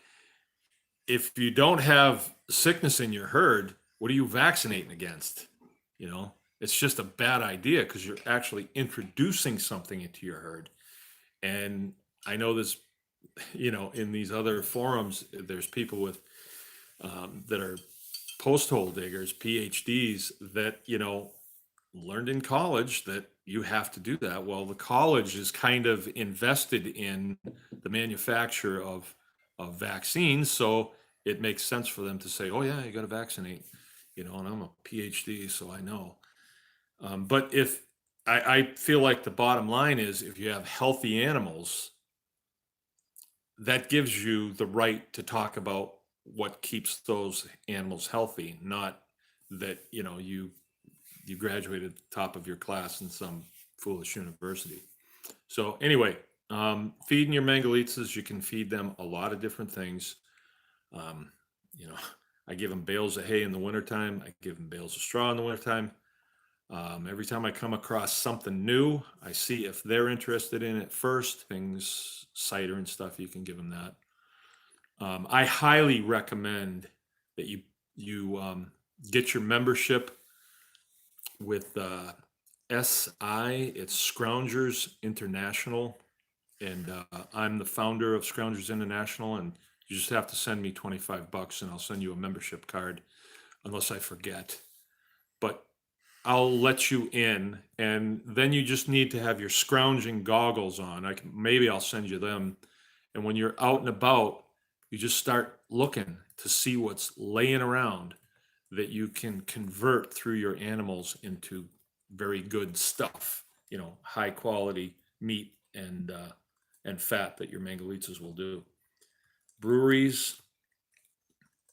if you don't have sickness in your herd, what are you vaccinating against? It's just a bad idea because you're actually introducing something into your herd. And I know this, in these other forums, there's people with that are post hole diggers, PhDs, that learned in college that you have to do that. Well, the college is kind of invested in the manufacture of vaccines, so it makes sense for them to say, "Oh yeah, you got to vaccinate," and I'm a PhD, so I know. But if I feel like the bottom line is, if you have healthy animals, that gives you the right to talk about what keeps those animals healthy, not that you graduated top of your class in some foolish university. So anyway, feeding your mangalitzas, you can feed them a lot of different things. I give them bales of hay in the wintertime. I give them bales of straw in the wintertime. Every time I come across something new, I see if they're interested in it first. Things, cider and stuff, you can give them that. I highly recommend that you get your membership with SI. It's Scroungers International, and I'm the founder of Scroungers International. And you just have to send me $25, and I'll send you a membership card, unless I forget. But I'll let you in, and then you just need to have your scrounging goggles on. Maybe I'll send you them. And when you're out and about, you just start looking to see what's laying around that you can convert through your animals into very good stuff, high quality meat and fat that your mangalitzas will do. Breweries,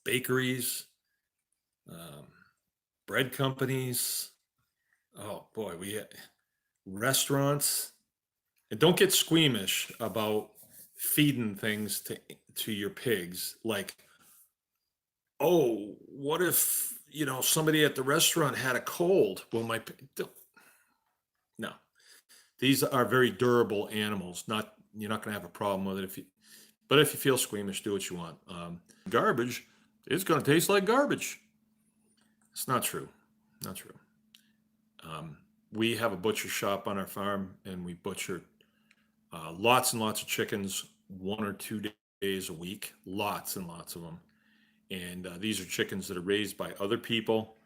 bakeries, bread companies. Oh boy, restaurants. And don't get squeamish about feeding things to your pigs. Like, oh, what if somebody at the restaurant had a cold? Well, no, these are very durable animals. You're not going to have a problem with it but if you feel squeamish, do what you want. Garbage, it's going to taste like garbage. It's not true. Not true. We have a butcher shop on our farm, and we butcher lots and lots of chickens 1 or 2 days a week, lots and lots of them. And these are chickens that are raised by other people.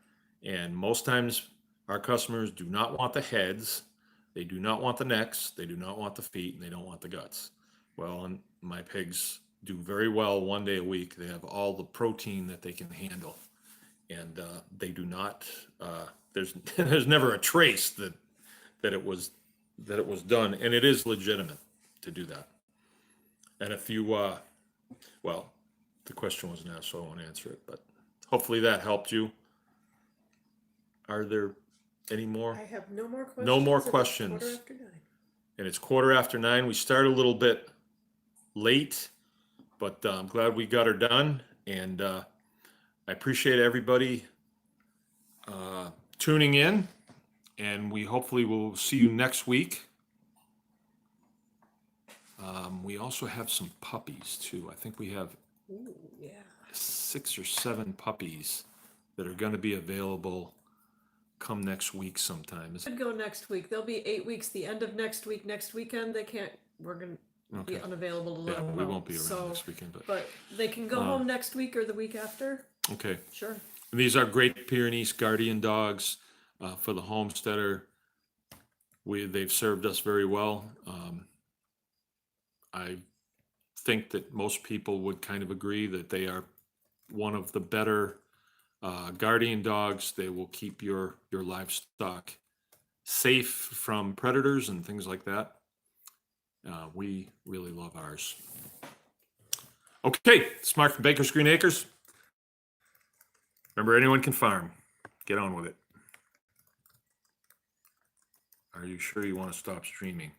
And most times our customers do not want the heads, they do not want the necks, they do not want the feet, and they don't want the guts. Well, and my pigs do very well 1 day a week. They have all the protein that they can handle. And they do not, there's never a trace that it was done, and it is legitimate to do that. And if you, well, the question wasn't asked, so I won't answer it, but hopefully that helped you. Are there any more? I have no more questions. No more It's questions. 9:15. And it's 9:15. We started a little bit late, but I'm glad we got her done. And I appreciate everybody tuning in, and we hopefully will see you next week. We also have some puppies too. I think we have Ooh, yeah. 6 or 7 puppies that are going to be available come next week sometime. Could go next week. They'll be 8 weeks, the end of next week, next weekend. They can't, we're gonna be Okay. unavailable to let Yeah, them we know. won't be around So, next weekend, but they can go home next week or the week after. okay. Sure. And these are Great Pyrenees Guardian dogs for the Homesteader. They've served us very well. I think that most people would kind of agree that they are one of the better guardian dogs. They will keep your livestock safe from predators and things like that. We really love ours. Okay, it's Mark from Baker's Green Acres. Remember, anyone can farm. Get on with it. Are you sure you want to stop streaming?